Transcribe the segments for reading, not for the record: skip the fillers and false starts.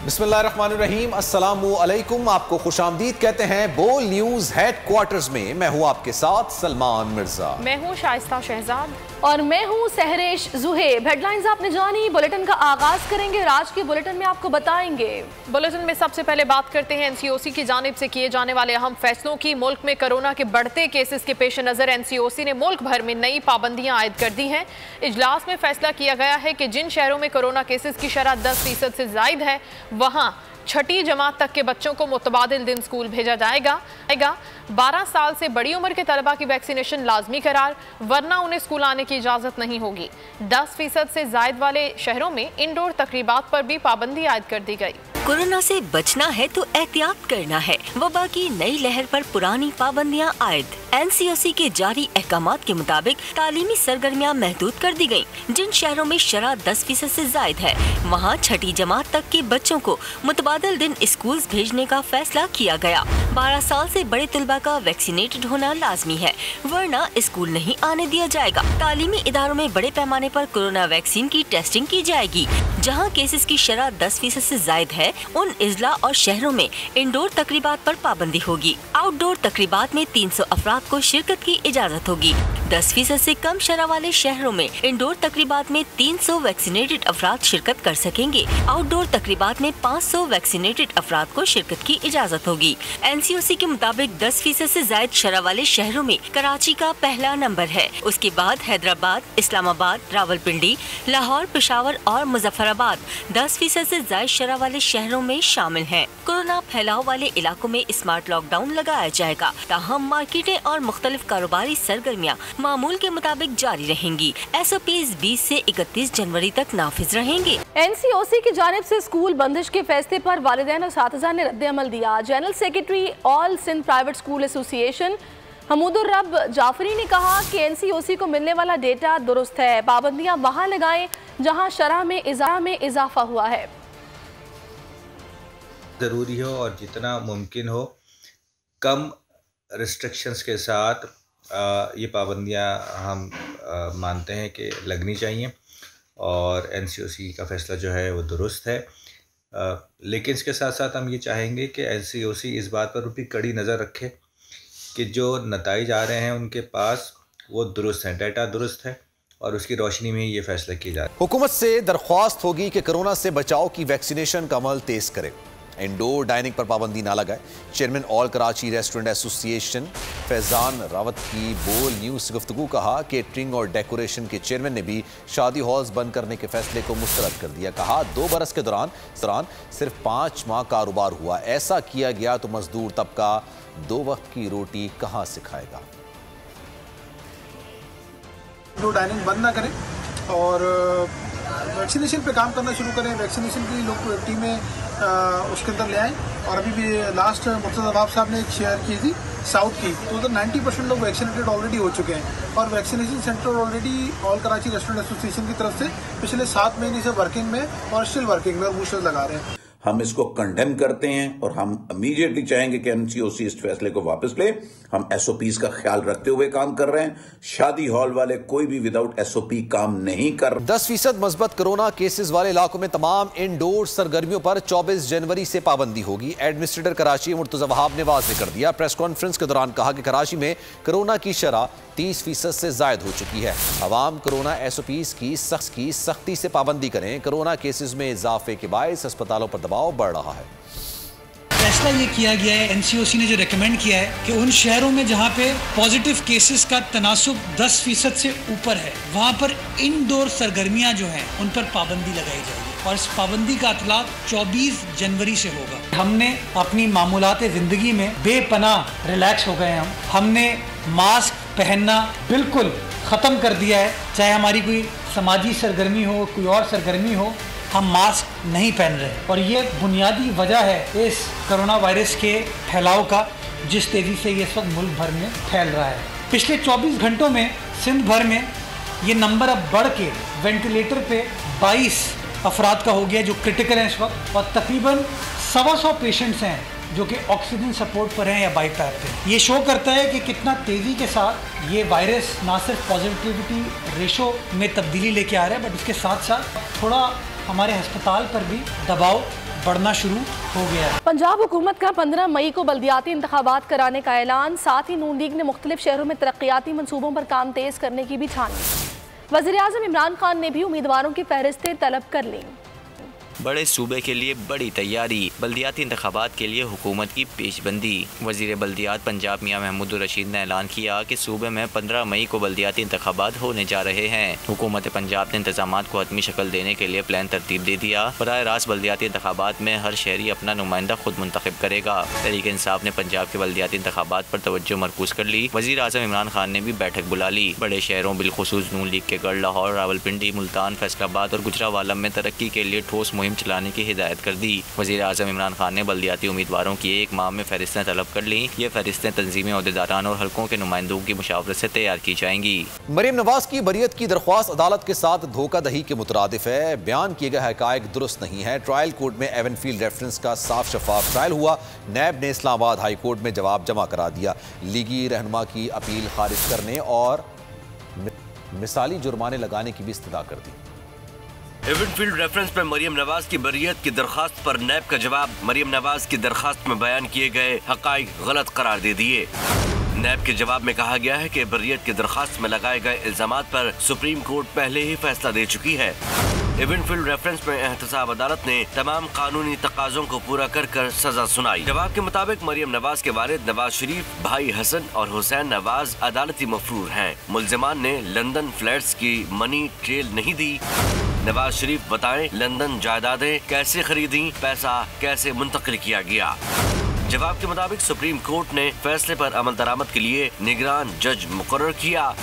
बिस्मिल्लाहिर्रहमानिर्रहीम, अस्सलामु अलैकुम। आपको खुशामदीद कहते हैं बोल न्यूज हेडक्वार्टर्स में। मैं हूं आपके साथ सलमान मिर्जा। मैं हूं शाइस्ता शहजाद और मैं हूं सहरेश जुहेब। हेडलाइंस आपने जानी, बुलेटिन का आगाज करेंगे। आज के बुलेटिन में आपको बताएंगे। बुलेटिन में सबसे पहले बात करते हैं एनसीओसी की जानिब से किए जाने वाले अहम फैसलों की। मुल्क में कोरोना के बढ़ते केसेस के पेश नजर एनसीओसी ने मुल्क भर में नई पाबंदियां आयद कर दी हैं। इजलास में फैसला किया गया है कि जिन शहरों में कोरोना केसेस की शरह 10% से जायद है, वहां छठी जमात तक के बच्चों को मुतबादिल दिन स्कूल भेजा जाएगा। 12 साल से बड़ी उम्र के तलबा की वैक्सीनेशन लाजमी करार, वरना उन्हें स्कूल आने की इजाजत नहीं होगी। 10% से जायद वाले शहरों में इंडोर तकरीबात पर भी पाबंदी आयद कर दी गई। कोरोना से बचना है तो एहतियात करना है। वबा की नई लहर पर पुरानी पाबंदियां आयद। एनसीओसी के जारी अहकामात के मुताबिक तालीमी सरगर्मियां महदूद कर दी गयी। जिन शहरों में शरह 10% से जायद है, वहाँ छठी जमात तक के बच्चों को मुतबादिल दिन स्कूल भेजने का फैसला किया गया। 12 साल से बड़े तलबा का वैक्सीनेटेड होना लाजमी है, वरना स्कूल नहीं आने दिया जाएगा। तालीमी इदारों में बड़े पैमाने पर कोरोना वैक्सीन की टेस्टिंग की जाएगी। जहाँ केसेस की शरह 10% से जायद है, उन इजला और शहरों में इंडोर तकरीबात पर पाबंदी होगी। आउटडोर तकरीबात में 300 अफराद को शिरकत की इजाजत होगी। 10% से कम शरह वाले शहरों में इंडोर तकरीबात में 300 वैक्सीनेटेड अफराद शिरकत कर सकेंगे। आउटडोर तकरीबात में 500 वैक्सीनेटेड अफराद को शिरकत की इजाजत होगी। एनसीओसी के मुताबिक 10% से जायद शरह वाले शहरों में कराची का पहला नंबर है। उसके बाद हैदराबाद, इस्लामाबाद, रावलपिंडी, लाहौर, पेशावर और मुजफ्फराबाद 10% से जायद शरह वाले शहरों में शामिल हैं। कोरोना फैलाव वाले इलाकों में स्मार्ट लॉकडाउन लगाया जाएगा, ताहम मार्केटें और मुख्तलिफ कारोबारी सरगर्मियां मामूल के मुताबिक जारी रहेंगी। SOPs 20 से 31 जनवरी तक नाफिज रहेंगे। एनसीओसी की जानिब से स्कूल बंदिश के फैसले पर वालिदैन और साथिज़ा ने रद्द-ए-अमल दिया। General secretary all Sindh private school association Hamoodur Rab Jafri ने कहा कि एनसीओसी को मिलने वाला डेटा दुरुस्त है। पाबंदियां वहां लगाएं जहां शरह में इजाफा हुआ है। ज़रूरी हो और जितना मुमकिन हो कम रिस्ट्रिक्शंस के साथ ये पाबंदियां हम मानते हैं कि लगनी चाहिए और एनसीओसी का फ़ैसला जो है वो दुरुस्त है। लेकिन इसके साथ साथ हम ये चाहेंगे कि एनसीओसी इस बात पर भी कड़ी नज़र रखे कि जो नताइज आ रहे हैं उनके पास वो दुरुस्त हैं, डाटा दुरुस्त है और उसकी रोशनी में ये फ़ैसला किया जाए। हुकूमत से दरख्वास्त होगी कि कोरोना से बचाव की वैक्सीनेशन का अमल तेज करे, इंडोर डाइनिंग पर पाबंदी ना लगाए। Chairman all Karachi restaurant association Faizan Rawat की बोल न्यूज़ से गुफ्तगू कहा। केटरिंग और डेकोरेशन के चेयरमैन ने भी शादी हॉल्स बंद करने के फैसले को मुस्तरद कर दिया। कहा 2 बरस के दौरान सिर्फ 5 माह कारोबार हुआ। ऐसा किया गया तो मजदूर तबका 2 वक्त की रोटी कहाँ से खाएगा। इंडोर डाइनिंग बंद ना करें और वैक्सीनेशन पे काम करना शुरू करें। वैक्सीनेशन की लोग टीमें उसके अंदर ले आएँ। और अभी भी लास्ट मुर्तज़ा नवाब साहब ने एक शेयर की थी साउथ की, तो उधर 90% लोग वैक्सीनेटेड ऑलरेडी हो चुके हैं और vaccination centre already all Karachi restaurant association की तरफ से पिछले 7 महीने से वर्किंग में और स्टिल वर्किंग में और बूस्टर्स लगा रहे हैं। हम इसको कंडेम करते हैं और हम इमीडिएटली चाहेंगे कि एनसीओसी इस फैसले को वापस ले। हम एसओपीज का ख्याल रखते हुए काम कर रहे हैं। शादी हॉल वाले कोई भी विदाउट एसओपी काम नहीं कर रहे। 10% मस्बत कोरोना केसेस वाले इलाकों में तमाम इंडोर सरगर्मियों पर 24 जनवरी से पाबंदी होगी। एडमिनिस्ट्रेटर कराची मुर्तज़ा वहाब ने वाज़ेह कर दिया। प्रेस कॉन्फ्रेंस के दौरान कहा कि कराची में कोरोना की शरह 30% से जायद हो चुकी है। अवाम कोरोना SOPs की सख्ती से पाबंदी करें। कोरोना केसेस में इजाफे के बायस अस्पतालों पर दबाव बढ़ रहा है। फैसला ये किया गया है, एनसीओसी ने जो रेकमेंड किया है कि उन शहरों में जहाँ पे पॉजिटिव केसेस का तनासुब 10% से ऊपर है, वहाँ पर इंडोर सरगर्मियाँ जो हैं उन पर पाबंदी लगाई जाएगी और इस पाबंदी का इतलाक 24 जनवरी से होगा। हमने अपनी मामूलात ज़िंदगी में बेपनाह रिलैक्स हो गए हैं। हमने मास्क पहनना बिल्कुल ख़त्म कर दिया है। चाहे हमारी कोई समाजी सरगर्मी हो, कोई और सरगर्मी हो, हम मास्क नहीं पहन रहे और ये बुनियादी वजह है इस कोरोना वायरस के फैलाव का, जिस तेज़ी से ये इस वक्त मुल्क भर में फैल रहा है। पिछले 24 घंटों में सिंध भर में ये नंबर अब बढ़ के वेंटिलेटर पे 22 अफराद का हो गया जो क्रिटिकल हैं इस वक्त, और तकरीबन 125 पेशेंट्स हैं जो कि ऑक्सीजन सपोर्ट पर हैं या बाईपैप पे। ये शो करता है कि कितना तेज़ी के साथ ये वायरस ना सिर्फ पॉजिटिविटी रेशो में तब्दीली लेके आ रहा है, बट इसके साथ साथ थोड़ा हमारे अस्पताल पर भी दबाव बढ़ना शुरू हो गया है। पंजाब हुकूमत का 15 मई को बल्दियाती इंतखाबात कराने का ऐलान, साथ ही नून लीग ने मुख्तलिफ शहरों में तरक्याती मनसूबों पर काम तेज करने की भी ठानी। वज़ीर-ए-आज़म इमरान खान ने भी उम्मीदवारों की फहरिस्तें तलब कर लीं। बड़े सूबे के लिए बड़ी तैयारी, बल्दियाती इंतखाबात के लिए हुकूमत की पेशबंदी। वजीर बल्दियात पंजाब मियां महमूदुर रशीद ने ऐलान किया कि सूबे में 15 मई को बल्दियाती इंतखाबात होने जा रहे हैं। हुकूमत पंजाब ने इंतजामात को हतमी शक्ल देने के लिए प्लान तरतीब दे दिया। बराह रास्त बल्दियाती इंतखाबात में हर शहरी अपना नुमाइंदा खुद मुंतखब करेगा। तहरीक इंसाफ ने पंजाब के बल्दियाती इंतखाबात पर तवज्जो मरकूज कर ली। वजीर आज़म इमरान खान ने भी बैठक बुला ली। बड़े शहरों बिलखुसूस नून लीग के गढ़, लाहौर, रावलपिंडी, मुल्तान, फैसलाबाद और गुजरावाला में तरक्की के लिए ठोस मुहिम चलाने की हिदायत कर दी। वज़ीर आज़म इमरान खान ने बल्दियाती उम्मीदवारों की एक माह में फहरिस्तें तलब कर ली। ये फहरिस्तें तंजीमी अहदेदारान और हल्कों के नुमाइंदों की मुशावरत से तैयार की जाएंगी। मरियम नवाज की बरियत की दरख्वास्त अदालत के साथ धोखाधड़ी के मुतरादिफ है। बयान किए गए हकायक दुरुस्त नहीं है। ट्रायल कोर्ट में एवनफील्ड रेफरेंस का साफ शफाफ ट्रायल हुआ। नैब ने इस्लामाबाद हाई कोर्ट में जवाब जमा करा दिया। लीगी रहनुमा की अपील खारिज करने और मिसाली जुर्माने लगाने की भी इस्तदा कर दी। एवनफील्ड रेफरेंस पर मरियम नवाज की बरियत की दरखास्त पर नैब का जवाब। मरियम नवाज की दरखास्त में बयान किए गए हकाइक गलत करार दे दिए। नैब के जवाब में कहा गया है कि बरियत की दरखास्त में लगाए गए इल्जामात पर सुप्रीम कोर्ट पहले ही फैसला दे चुकी है। एवनफील्ड रेफरेंस में एहतसाब अदालत ने तमाम कानूनी तकाजों को पूरा कर सजा सुनाई। जवाब के मुताबिक मरियम नवाज के वालिद नवाज शरीफ, भाई हसन और हुसैन नवाज अदालती मफरूर हैं। मुल्जिमान ने लंदन फ्लैट्स की मनी ट्रेल नहीं दी। नवाज शरीफ बताएं लंदन जायदादें कैसे खरीदी, पैसा कैसे मुंतकिल किया गया। जवाब के मुताबिक सुप्रीम कोर्ट ने फैसले पर अमल दरामद के लिए निगरान जज मुकर्रर किया।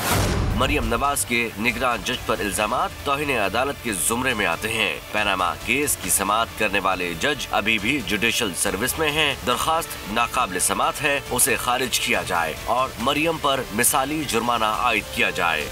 मरियम नवाज के निगरान जज पर इल्जामात तौहीन अदालत के जुमरे में आते हैं। पैनामा केस की समाअत करने वाले जज अभी भी जुडिशल सर्विस में हैं। दरखास्त नाकाबिल समाअत है, उसे खारिज किया जाए और मरियम पर मिसाली जुर्माना आयद किया जाए।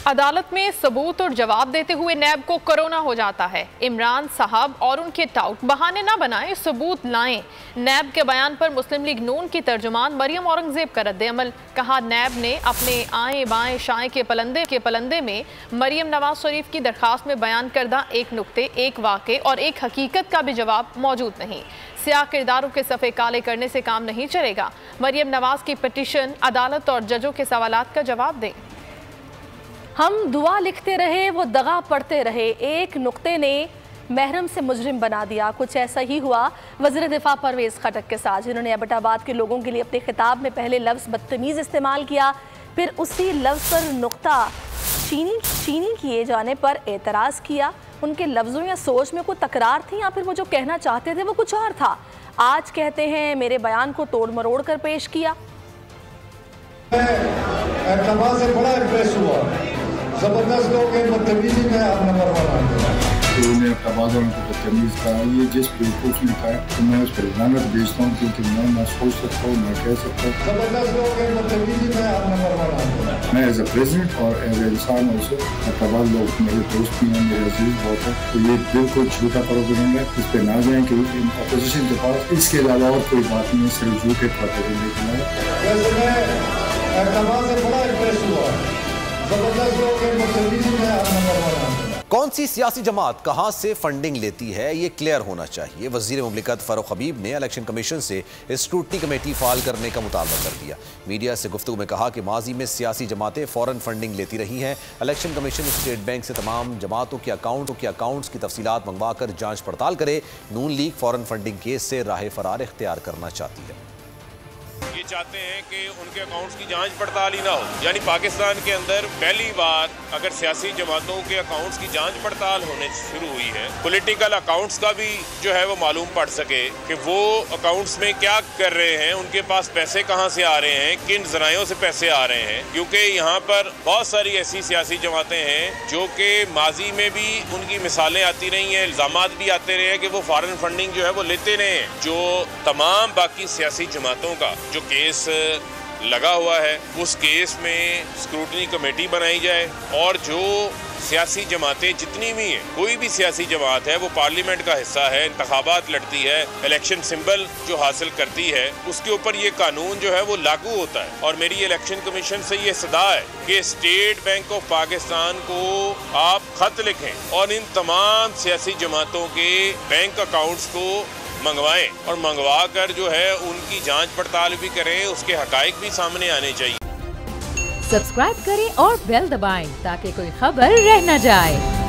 अदालत में सबूत और जवाब देते हुए नैब को कोरोना हो जाता है। इमरान साहब और उनके टाउट बहाने ना बनाएं, सबूत लाएं। नैब के बयान पर मुस्लिम लीग नून की तर्जुमान मरियम औरंगजेब का रद्द-ए-अमल। कहा नैब ने अपने आए बाएं शाएं के पलंदे में मरियम नवाज शरीफ की दरखास्त में बयान करदा एक नुक्ते, एक वाक़े और एक हकीकत का भी जवाब मौजूद नहीं। सियाह किरदारों के सफ़े काले करने से काम नहीं चलेगा। मरियम नवाज की पिटीशन अदालत और जजों के सवालात का जवाब दें। हम दुआ लिखते रहे, वो दगा पढ़ते रहे, एक नुक्ते ने महरम से मुजरिम बना दिया। कुछ ऐसा ही हुआ वज़ीर दिफा परवेज़ खटक के साथ, जिन्होंने एबटाबाद के लोगों के लिए अपने खिताब में पहले लफ्ज़ बदतमीज़ इस्तेमाल किया, फिर उसी लफ्ज़ पर नुक्ता चीनी किए जाने पर एतराज़ किया। उनके लफ्ज़ों या सोच में कोई तकरार थी या फिर वो जो कहना चाहते थे वो कुछ और था। आज कहते हैं मेरे बयान को तोड़ मरोड़ कर पेश किया। एबटाबाद से बड़ा इम्प्रेस हुआ, जबरदस्त लोग हैं, बदतमीजी में आप नंबर 1 आते हैं। उन्हें एबटाबाद उनको बदतमीज कहा, ये जिस बेवकूफ़ ने कहा तो मैं उस पर लानत भेजता हूँ, क्योंकि मैं सोच सकता हूँ, मैं कह सकता हूँ। जबरदस्त लोग हैं, बदतमीजी में आप नंबर 1 आते हैं। मैं एज ए प्रेसिडेंट और एज ए इंसान ऑल्सो, एबटाबाद लोग मेरे दोस्त भी हैं, मेरे अजीज बहुत है, तो ये बिल्कुल झूठा प्रोपेगेंडा है। इस पर ना जाएं कि अपोजिशन के पास इसके अलावा और कोई बात नहीं, सिर्फ झूठे प्रोपेगेंडे के अलावा। वैसे मैं एबटाबाद से बड़ा इम्प्रेस हुआ, जबरदस्त लोग हैं, बदतमीजी में आप नंबर 1 आते हैं। कौन सी सियासी जमात कहां से फंडिंग लेती है ये क्लियर होना चाहिए। वजीर मुमलिकत फारूक हबीब ने इलेक्शन कमीशन से स्क्रूटनी कमेटी फाल करने का मुतालबा कर दिया। मीडिया से गुफ्तगू में कहा कि माजी में सियासी जमातें फौरन फंडिंग लेती रही हैं। इलेक्शन कमीशन स्टेट बैंक से तमाम जमातों के अकाउंट्स की तफसीलात मंगवा कर जाँच पड़ताल करे। नून लीग फौरन फंडिंग केस से राह फरार इख्तियार करना चाहती है। ये चाहते हैं कि उनके अकाउंट्स की जांच पड़ताल ही ना हो, यानी पाकिस्तान के अंदर पहली बार अगर सियासी जमातों के अकाउंट्स की जांच पड़ताल होने शुरू हुई है, पॉलिटिकल अकाउंट्स का भी जो है वो मालूम पड़ सके कि वो अकाउंट्स में क्या कर रहे हैं, उनके पास पैसे कहां से आ रहे हैं, किन जरायों से पैसे आ रहे हैं। क्योंकि यहाँ पर बहुत सारी ऐसी सियासी जमातें हैं जो कि माजी में भी उनकी मिसालें आती रही हैं, इल्जामात भी आते रहे हैं कि वो फॉरेन फंडिंग जो है वो लेते रहे हैं। जो तमाम बाकी सियासी जमातों का जो केस लगा हुआ है, उस केस में स्क्रूटनी कमेटी बनाई जाए और जो सियासी जमातें जितनी भी हैं, कोई भी सियासी जमात है वो पार्लियामेंट का हिस्सा है, इंतखाबात लड़ती है, इलेक्शन सिंबल जो हासिल करती है, उसके ऊपर ये कानून जो है वो लागू होता है। और मेरी इलेक्शन कमीशन से ये सदा है कि स्टेट बैंक ऑफ पाकिस्तान को आप खत लिखें और इन तमाम सियासी जमातों के बैंक अकाउंट्स को मंगवाएं और मंगवा कर जो है उनकी जांच पड़ताल भी करें, उसके हकाइक भी सामने आने चाहिए। सब्सक्राइब करें और बेल दबाएं ताकि कोई खबर रह न जाए।